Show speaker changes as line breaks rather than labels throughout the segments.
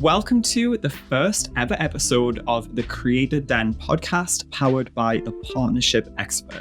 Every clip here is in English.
Welcome to the first ever episode of the Creator Den podcast powered by the Partnership Expert,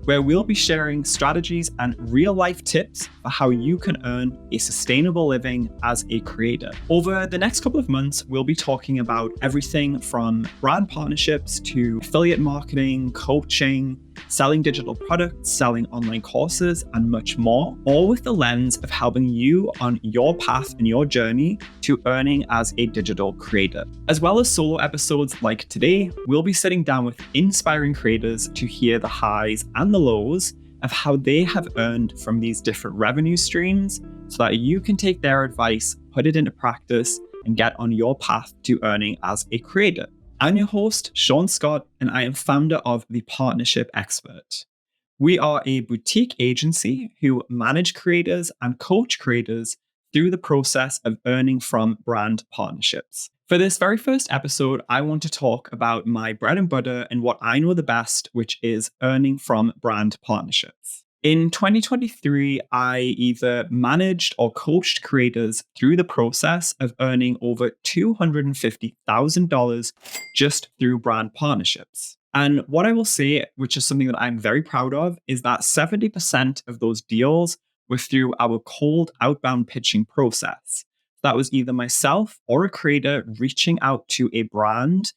where we'll be sharing strategies and real-life tips for how you can earn a sustainable living as a creator. Over the next couple of months, we'll be talking about everything from brand partnerships to affiliate marketing, coaching, selling digital products, selling online courses, and much more, all with the lens of helping you on your path and your journey to earning as a digital creator. As well as solo episodes like today, we'll be sitting down with inspiring creators to hear the highs and the lows of how they have earned from these different revenue streams so that you can take their advice, put it into practice, and get on your path to earning as a creator. I'm your host, Sean Scott, and I am founder of the Partnership Expert. We are a boutique agency who manage creators and coach creators through the process of earning from brand partnerships. For this very first episode, I want to talk about my bread and butter and what I know the best, which is earning from brand partnerships. In 2023, I either managed or coached creators through the process of earning over $250,000 just through brand partnerships. And what I will say, which is something that I'm very proud of, is that 70% of those deals were through our cold outbound pitching process. That was either myself or a creator reaching out to a brand,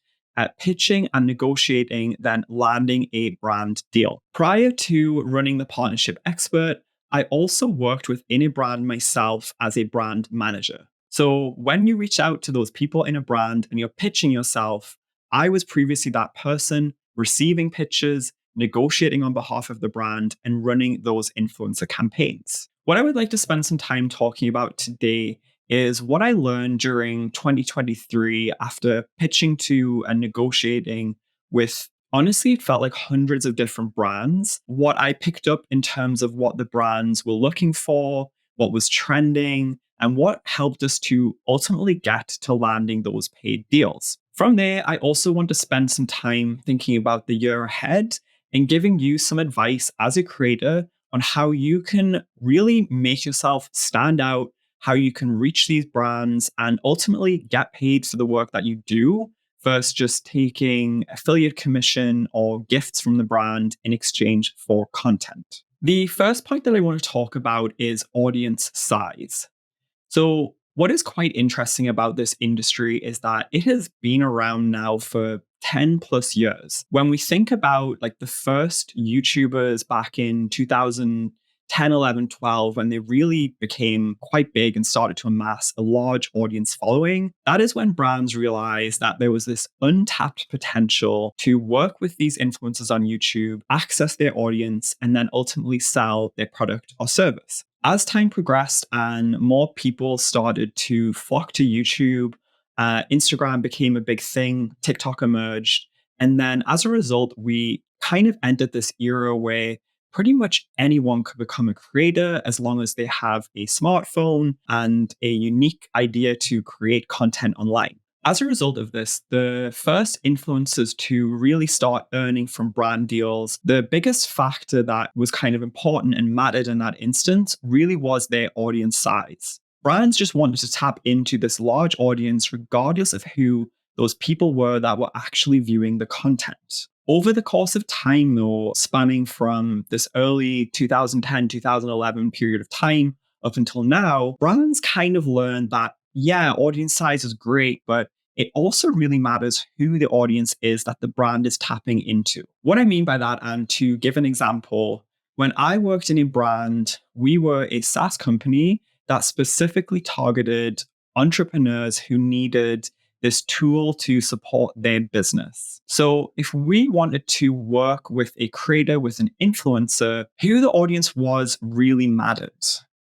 pitching and negotiating, then landing a brand deal. Prior to running the Partnership Expert, I also worked within a brand myself as a brand manager. So when you reach out to those people in a brand and you're pitching yourself, I was previously that person receiving pitches, negotiating on behalf of the brand, and running those influencer campaigns. What I would like to spend some time talking about today is what I learned during 2023 after pitching to and negotiating with, honestly, it felt like hundreds of different brands. What I picked up in terms of what the brands were looking for, what was trending, and what helped us to ultimately get to landing those paid deals. From there, I also want to spend some time thinking about the year ahead and giving you some advice as a creator on how you can really make yourself stand out, how you can reach these brands and ultimately get paid for the work that you do versus just taking affiliate commission or gifts from the brand in exchange for content. The first point that I want to talk about is audience size. So what is quite interesting about this industry is that it has been around now for 10 plus years. When we think about like the first YouTubers back in 2010, 11, 12, when they really became quite big and started to amass a large audience following, that is when brands realized that there was this untapped potential to work with these influencers on YouTube, access their audience, and then ultimately sell their product or service. As time progressed and more people started to flock to YouTube, Instagram became a big thing, TikTok emerged. And then as a result, we kind of entered this era where pretty much anyone could become a creator as long as they have a smartphone and a unique idea to create content online. As a result of this, the first influencers to really start earning from brand deals, the biggest factor that was kind of important and mattered in that instance really was their audience size. Brands just wanted to tap into this large audience regardless of who those people were that were actually viewing the content. Over the course of time, though, spanning from this early 2010, 2011 period of time up until now, brands kind of learned that, yeah, audience size is great, but it also really matters who the audience is that the brand is tapping into. What I mean by that, and to give an example, when I worked in a brand, we were a SaaS company that specifically targeted entrepreneurs who needed this tool to support their business. So if we wanted to work with a creator, with an influencer, who the audience was really mattered.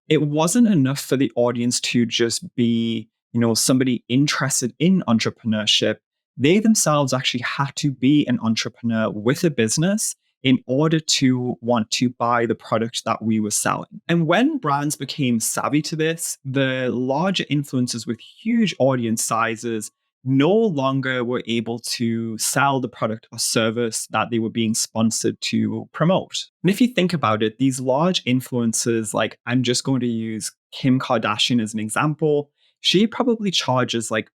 It wasn't enough for the audience to just be, somebody interested in entrepreneurship. They themselves actually had to be an entrepreneur with a business in order to want to buy the product that we were selling. And when brands became savvy to this, the larger influencers with huge audience sizes no longer were able to sell the product or service that they were being sponsored to promote. And if you think about it, these large influencers, like I'm just going to use Kim Kardashian as an example, she probably charges like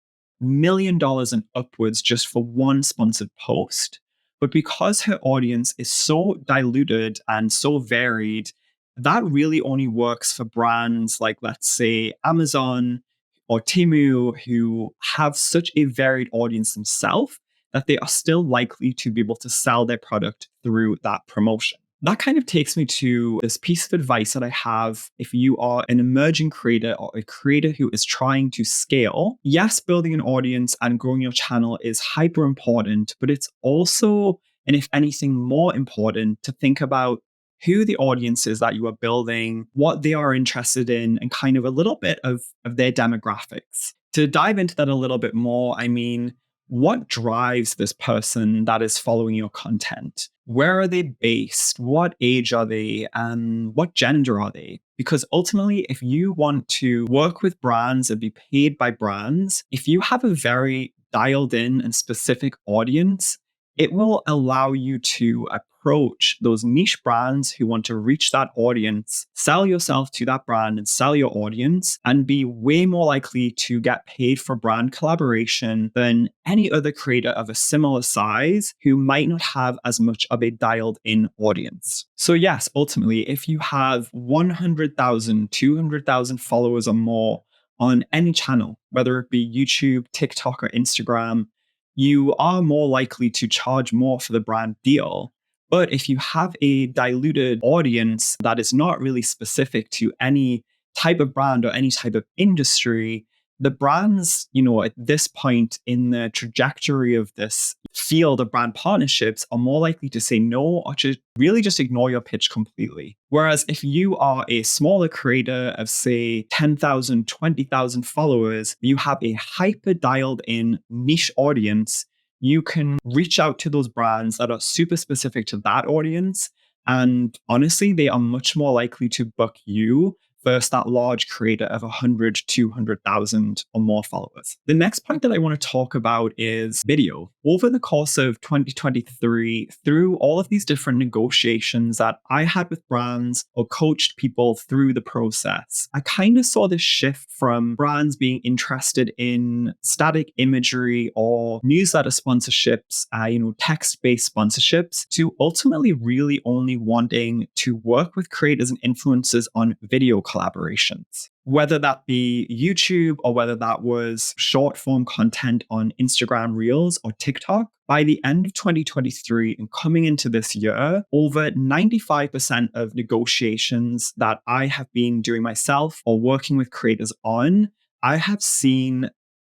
$1 million and upwards just for one sponsored post. But because her audience is so diluted and so varied, that really only works for brands like, let's say, Amazon or Temu, who have such a varied audience themselves that they are still likely to be able to sell their product through that promotion. That kind of takes me to this piece of advice that I have if you are an emerging creator or a creator who is trying to scale. Yes, building an audience and growing your channel is hyper important, but it's also, and if anything, more important to think about who the audience is that you are building, what they are interested in, and kind of a little bit of their demographics. To dive into that a little bit more, I mean, what drives this person that is following your content? Where are they based? What age are they? And what gender are they? Because ultimately, if you want to work with brands and be paid by brands, if you have a very dialed in and specific audience, it will allow you to approach those niche brands who want to reach that audience, sell yourself to that brand and sell your audience, and be way more likely to get paid for brand collaboration than any other creator of a similar size who might not have as much of a dialed in audience. So yes, ultimately, if you have 100,000, 200,000 followers or more on any channel, whether it be YouTube, TikTok, or Instagram, you are more likely to charge more for the brand deal. But if you have a diluted audience that is not really specific to any type of brand or any type of industry, the brands, at this point in the trajectory of this field of brand partnerships are more likely to say no or to really just ignore your pitch completely. Whereas if you are a smaller creator of, say, 10,000, 20,000 followers, you have a hyper dialed in niche audience, you can reach out to those brands that are super specific to that audience. And honestly, they are much more likely to book you versus that large creator of 100, 200,000 or more followers. The next point that I want to talk about is video. Over the course of 2023, through all of these different negotiations that I had with brands or coached people through the process, I kind of saw this shift from brands being interested in static imagery or newsletter sponsorships, text-based sponsorships, to ultimately really only wanting to work with creators and influencers on video collaborations. Whether that be YouTube or whether that was short form content on Instagram Reels or TikTok, by the end of 2023 and coming into this year, over 95% of negotiations that I have been doing myself or working with creators on, I have seen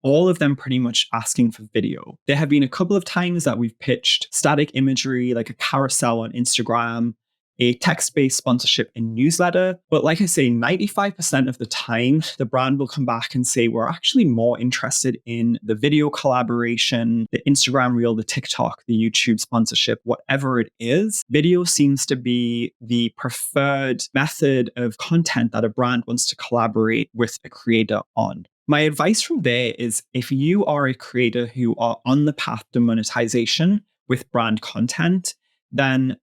all of them pretty much asking for video. There have been a couple of times that we've pitched static imagery, like a carousel on Instagram, a text-based sponsorship in newsletter. But like I say, 95% of the time, the brand will come back and say, we're actually more interested in the video collaboration, the Instagram Reel, the TikTok, the YouTube sponsorship, whatever it is. Video seems to be the preferred method of content that a brand wants to collaborate with a creator on. My advice from there is if you are a creator who are on the path to monetization with brand content, then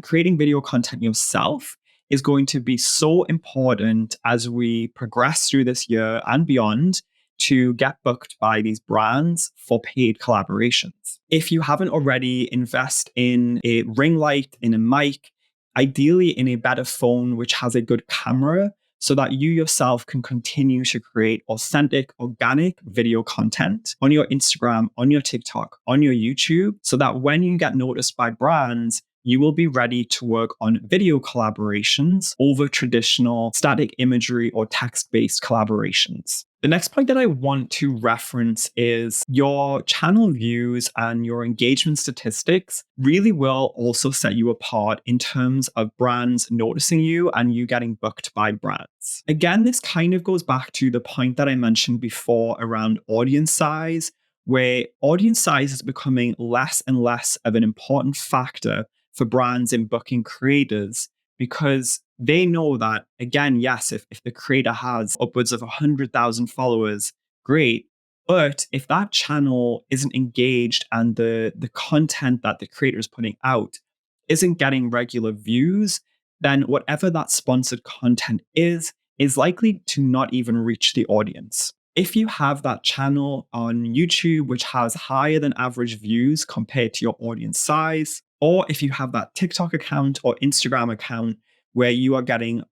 creating video content yourself is going to be so important as we progress through this year and beyond to get booked by these brands for paid collaborations. If you haven't already, invest in a ring light, in a mic, ideally in a better phone which has a good camera, so that you yourself can continue to create authentic, organic video content on your Instagram, on your TikTok, on your YouTube, so that when you get noticed by brands, you will be ready to work on video collaborations over traditional static imagery or text-based collaborations. The next point that I want to reference is your channel views and your engagement statistics really will also set you apart in terms of brands noticing you and you getting booked by brands. Again, this kind of goes back to the point that I mentioned before around audience size, where audience size is becoming less and less of an important factor for brands in booking creators, because they know that, again, yes, if the creator has upwards of 100,000 followers, great. But if that channel isn't engaged and the content that the creator is putting out isn't getting regular views, then whatever that sponsored content is likely to not even reach the audience. If you have that channel on YouTube, which has higher than average views compared to your audience size, or if you have that TikTok account or Instagram account where you are getting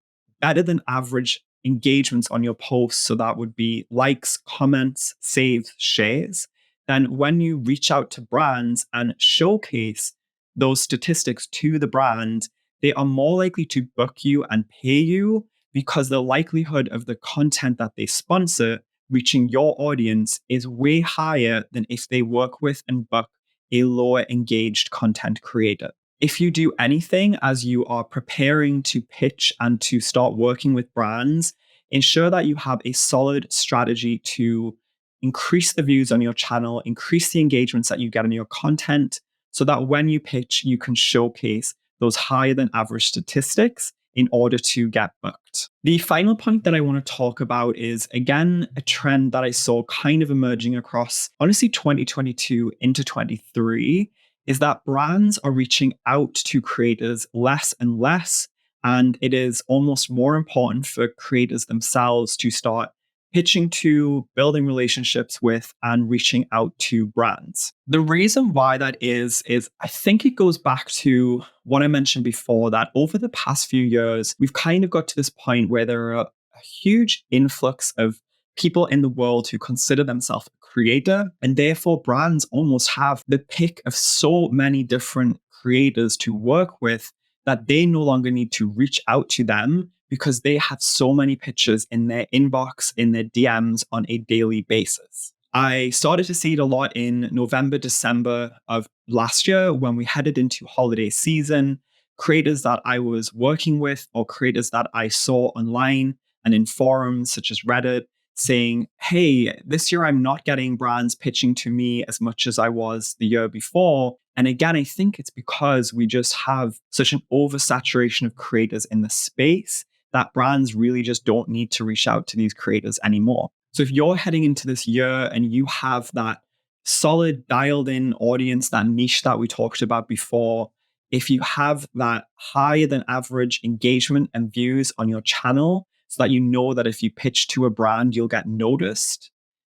better than average engagements on your posts, so that would be likes, comments, saves, shares, then when you reach out to brands and showcase those statistics to the brand, they are more likely to book you and pay you because the likelihood of the content that they sponsor reaching your audience is way higher than if they work with and book a lower engaged content creator. If you do anything as you are preparing to pitch and to start working with brands, ensure that you have a solid strategy to increase the views on your channel, increase the engagements that you get on your content, so that when you pitch, you can showcase those higher than average statistics in order to get booked. The final point that I want to talk about is, again, a trend that I saw kind of emerging across, honestly, 2022 into 23, is that brands are reaching out to creators less and less, and it is almost more important for creators themselves to start pitching to, building relationships with, and reaching out to brands. The reason why that is I think it goes back to what I mentioned before, that over the past few years, we've kind of got to this point where there are a huge influx of people in the world who consider themselves a creator, and therefore brands almost have the pick of so many different creators to work with that they no longer need to reach out to them because they have so many pitches in their inbox, in their DMs on a daily basis. I started to see it a lot in November, December of last year when we headed into holiday season. Creators that I was working with or creators that I saw online and in forums such as Reddit saying, hey, this year I'm not getting brands pitching to me as much as I was the year before. And again, I think it's because we just have such an oversaturation of creators in the space that brands really just don't need to reach out to these creators anymore. So if you're heading into this year and you have that solid dialed in audience, that niche that we talked about before, if you have that higher than average engagement and views on your channel, so that you know that if you pitch to a brand, you'll get noticed,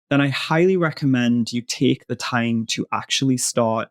then I highly recommend you take the time to actually start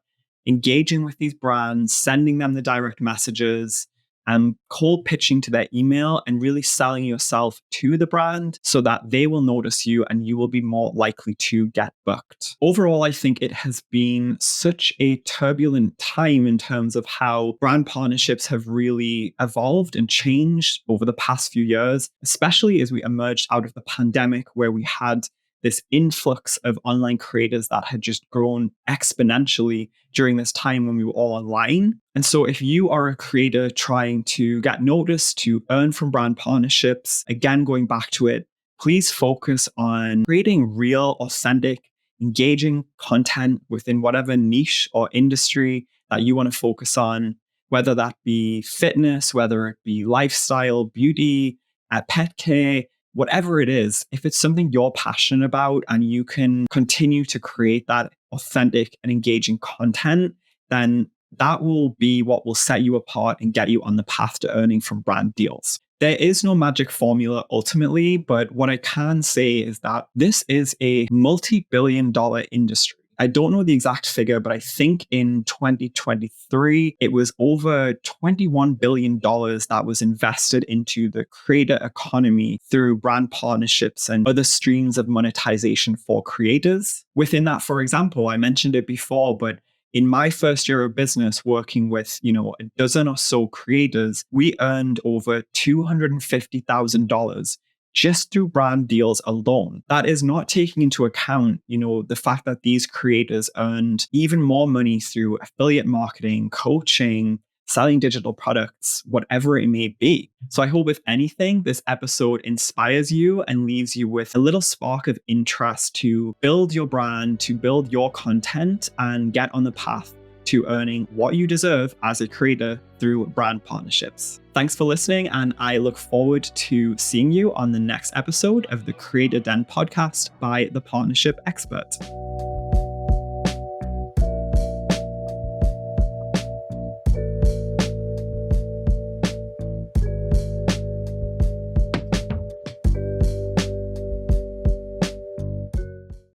engaging with these brands, sending them the direct messages, and cold pitching to their email and really selling yourself to the brand so that they will notice you and you will be more likely to get booked. Overall, I think it has been such a turbulent time in terms of how brand partnerships have really evolved and changed over the past few years, especially as we emerged out of the pandemic where we had this influx of online creators that had just grown exponentially during this time when we were all online. And so if you are a creator trying to get noticed, to earn from brand partnerships, again, going back to it, please focus on creating real, authentic, engaging content within whatever niche or industry that you want to focus on, whether that be fitness, whether it be lifestyle, beauty, pet care, whatever it is. If it's something you're passionate about and you can continue to create that authentic and engaging content, then that will be what will set you apart and get you on the path to earning from brand deals. There is no magic formula ultimately, but what I can say is that this is a multi-billion-dollar industry. I don't know the exact figure, but I think in 2023, it was over $21 billion that was invested into the creator economy through brand partnerships and other streams of monetization for creators. Within that, for example, I mentioned it before, but in my first year of business working with, a dozen or so creators, we earned over $250,000 just through brand deals alone. That is not taking into account, the fact that these creators earned even more money through affiliate marketing, coaching, selling digital products, whatever it may be. So I hope if anything, this episode inspires you and leaves you with a little spark of interest to build your brand, to build your content and get on the path to earning what you deserve as a creator through brand partnerships. Thanks for listening, and I look forward to seeing you on the next episode of the Creator Den podcast by The Partnership Expert.